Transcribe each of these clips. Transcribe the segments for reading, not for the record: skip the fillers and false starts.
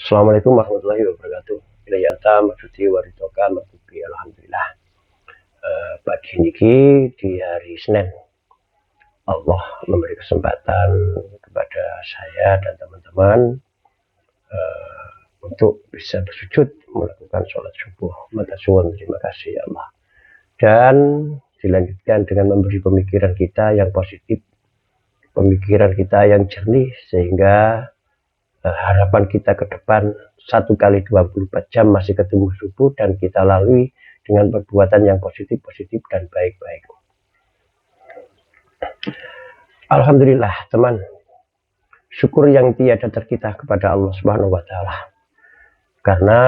Assalamualaikum warahmatullahi wabarakatuh. Ilayata maksudi waritoka maksudi alhamdulillah. Pagi niki di hari Senin Allah memberi kesempatan kepada saya dan teman-teman untuk bisa bersujud melakukan sholat subuh. Matasuwun, terima kasih ya Allah. Dan dilanjutkan dengan memberi pemikiran kita yang positif, pemikiran kita yang jernih, sehingga harapan kita ke depan 1 kali 24 jam masih ketemu subuh dan kita lalui dengan perbuatan yang positif dan baik-baik. Alhamdulillah teman, syukur yang tiada terkita kepada Allah Subhanahu wa Ta'ala, karena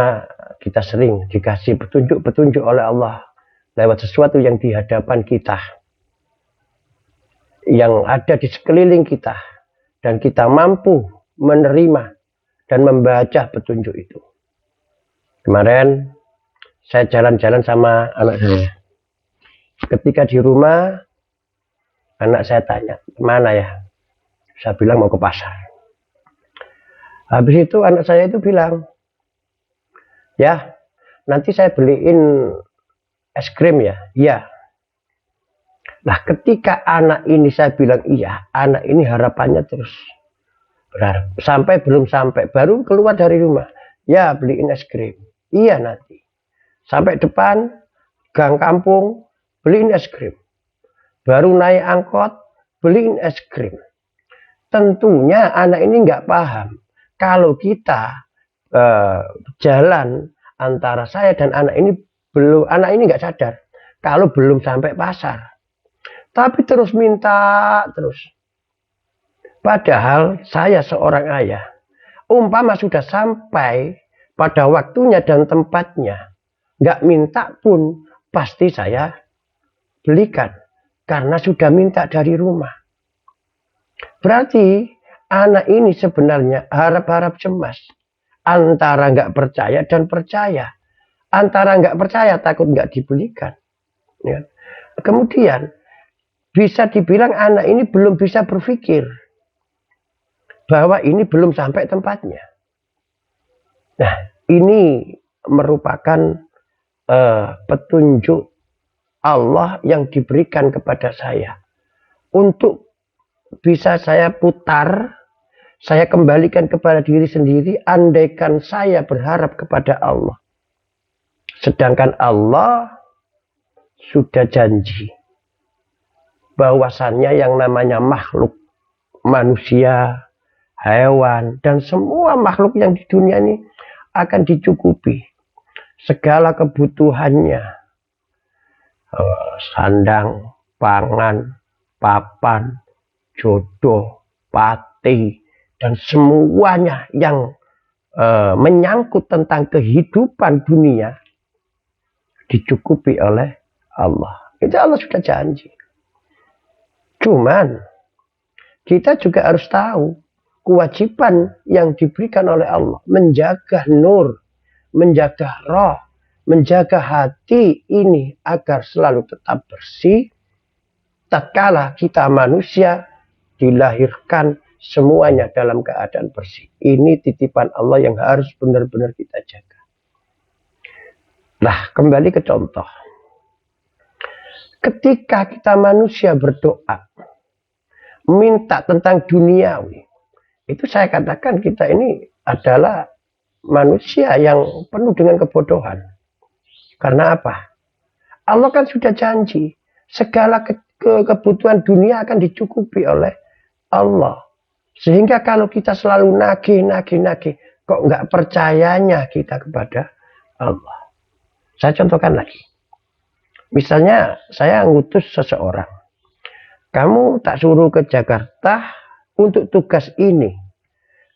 kita sering dikasih petunjuk oleh Allah lewat sesuatu yang di hadapan kita, yang ada di sekeliling kita, dan kita mampu menerima dan membaca petunjuk itu. Kemarin saya jalan-jalan sama anak saya. Ketika di rumah, anak saya tanya, kemana ya? Saya bilang mau ke pasar. Habis itu anak saya itu bilang, ya nanti saya beliin es krim ya. Iya. Nah ketika anak ini saya bilang iya, anak ini harapannya terus berharap. Belum sampai, baru keluar dari rumah. Ya beliin es krim. Iya nanti. Sampai depan gang kampung, beliin es krim. Baru naik angkot, beliin es krim. Tentunya anak ini nggak paham. Kalau kita jalan antara saya dan anak ini nggak sadar. Kalau belum sampai pasar. Tapi terus minta terus. Padahal saya seorang ayah, umpama sudah sampai pada waktunya dan tempatnya, nggak minta pun pasti saya belikan, karena sudah minta dari rumah. Berarti anak ini sebenarnya harap-harap cemas, antara nggak percaya dan percaya, antara nggak percaya takut nggak dibelikan. Ya. Kemudian bisa dibilang anak ini belum bisa berpikir bahwa ini belum sampai tempatnya. Nah, ini merupakan petunjuk Allah yang diberikan kepada saya. Untuk bisa saya putar, saya kembalikan kepada diri sendiri, andaikan saya berharap kepada Allah. Sedangkan Allah sudah janji bahwasannya yang namanya makhluk, manusia, hewan, dan semua makhluk yang di dunia ini akan dicukupi segala kebutuhannya. Sandang, pangan, papan, jodoh, pati, dan semuanya yang menyangkut tentang kehidupan dunia dicukupi oleh Allah. Itu Allah sudah janji. Cuman kita juga harus tahu kewajiban yang diberikan oleh Allah, menjaga nur, menjaga roh, menjaga hati ini agar selalu tetap bersih. Tatkala kita manusia dilahirkan semuanya dalam keadaan bersih. Ini titipan Allah yang harus benar-benar kita jaga. Nah, kembali ke contoh. Ketika kita manusia berdoa, minta tentang duniawi, itu saya katakan kita ini adalah manusia yang penuh dengan kebodohan. Karena apa? Allah kan sudah janji segala kebutuhan dunia akan dicukupi oleh Allah. Sehingga kalau kita selalu nagih, kok nggak percayanya kita kepada Allah. Saya contohkan lagi. Misalnya saya ngutus seseorang. Kamu tak suruh ke Jakarta untuk tugas ini.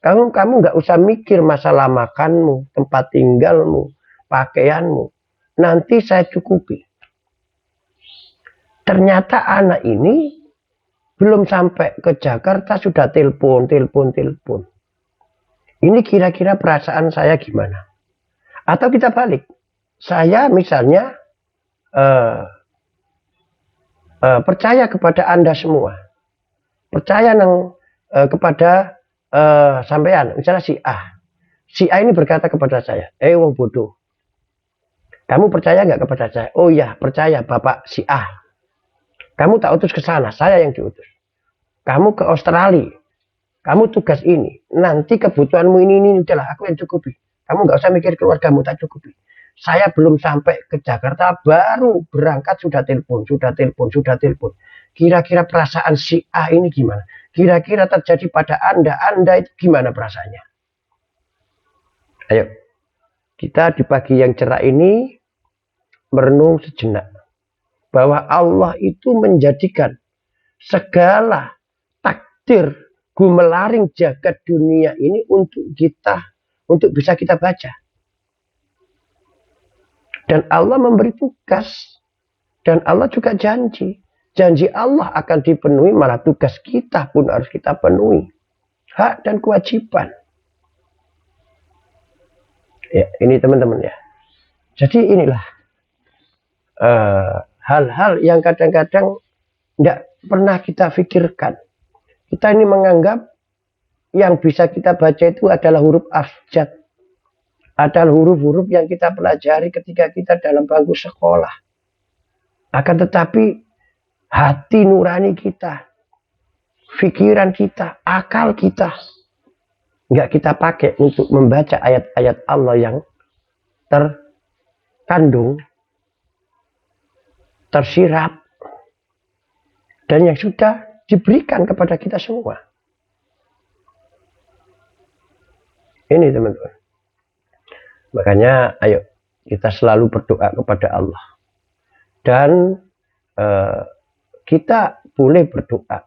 Kamu nggak usah mikir masalah makanmu, tempat tinggalmu, pakaianmu. Nanti saya cukupi. Ternyata anak ini belum sampai ke Jakarta sudah telepon. Ini kira-kira perasaan saya gimana? Atau kita balik. Saya misalnya percaya kepada Anda semua. Percaya kepada sampean, misalnya si A. Si A ini berkata kepada saya, wong bodoh, kamu percaya nggak kepada saya? Oh iya, percaya Bapak si A. Kamu tak utus ke sana, saya yang diutus. Kamu ke Australia, kamu tugas ini. Nanti kebutuhanmu ini udahlah aku yang cukupi. Kamu nggak usah mikir keluargamu, tak cukupi. Saya belum sampai ke Jakarta, baru berangkat sudah telepon. Kira-kira perasaan si A ini gimana? Kira-kira terjadi pada Anda itu gimana perasaannya? Ayo, kita di pagi yang cerah ini merenung sejenak. Bahwa Allah itu menjadikan segala takdir gumelaring jagat dunia ini untuk bisa kita baca. Dan Allah memberi tugas. Dan Allah juga janji. Janji Allah akan dipenuhi, malah tugas kita pun harus kita penuhi. Hak dan kewajiban. Ya, ini teman-teman ya. Jadi inilah hal-hal yang kadang-kadang tidak pernah kita pikirkan. Kita ini menganggap yang bisa kita baca itu adalah huruf abjad. Adalah huruf-huruf yang kita pelajari ketika kita dalam bangku sekolah. Akan tetapi hati nurani kita, pikiran kita, akal kita nggak kita pakai untuk membaca ayat-ayat Allah yang terkandung, tersirat, dan yang sudah diberikan kepada kita semua. Ini teman-teman. Makanya ayo kita selalu berdoa kepada Allah. Dan kita boleh berdoa.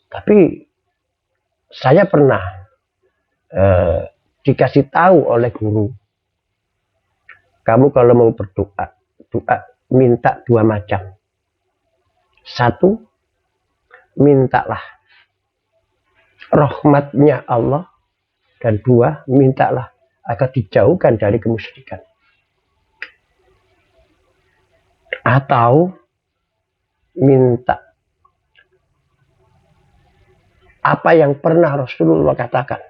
Tapi saya pernah dikasih tahu oleh guru. Kamu kalau mau berdoa, minta dua macam. Satu, mintalah rahmatnya Allah. Dan dua, mintalah agar dijauhkan dari kemusyrikan. Atau minta apa yang pernah Rasulullah katakan.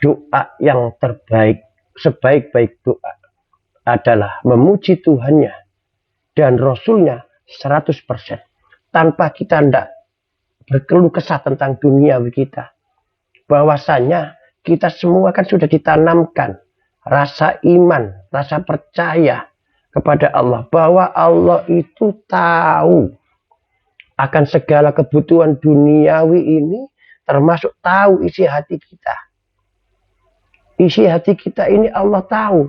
Doa yang terbaik, sebaik-baik doa adalah memuji Tuhannya dan Rasulnya 100%. Tanpa kita tidak berkeluh kesah tentang duniawi kita. Bahwasanya kita semua kan sudah ditanamkan rasa iman, rasa percaya kepada Allah. Bahwa Allah itu tahu akan segala kebutuhan duniawi ini, termasuk tahu isi hati kita. Isi hati kita ini Allah tahu.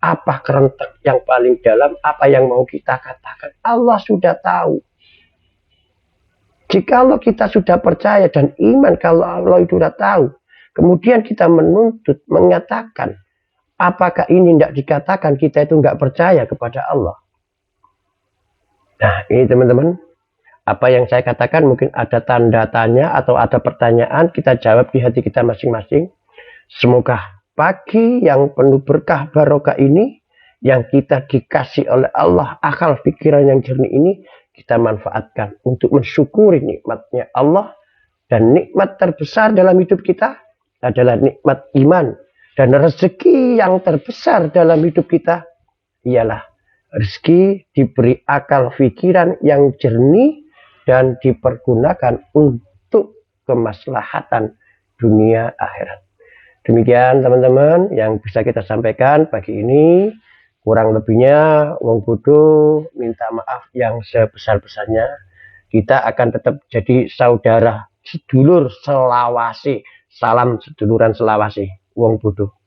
Apa kerentak yang paling dalam, apa yang mau kita katakan. Allah sudah tahu. Jikalau kita sudah percaya dan iman kalau Allah itu sudah tahu. Kemudian kita menuntut, mengatakan. Apakah ini tidak dikatakan kita itu nggak percaya kepada Allah? Nah ini teman-teman. Apa yang saya katakan mungkin ada tanda tanya atau ada pertanyaan. Kita jawab di hati kita masing-masing. Semoga pagi yang penuh berkah barokah ini. Yang kita dikasih oleh Allah. Akal pikiran yang jernih ini. Kita manfaatkan untuk mensyukuri nikmatnya Allah. Dan nikmat terbesar dalam hidup kita adalah nikmat iman. Dan rezeki yang terbesar dalam hidup kita ialah rezeki diberi akal pikiran yang jernih dan dipergunakan untuk kemaslahatan dunia akhirat. Demikian teman-teman yang bisa kita sampaikan pagi ini. Kurang lebihnya wong bodoh minta maaf yang sebesar-besarnya. Kita akan tetap jadi saudara sedulur selawasi. Salam seduluran selawasi. Wong bodoh.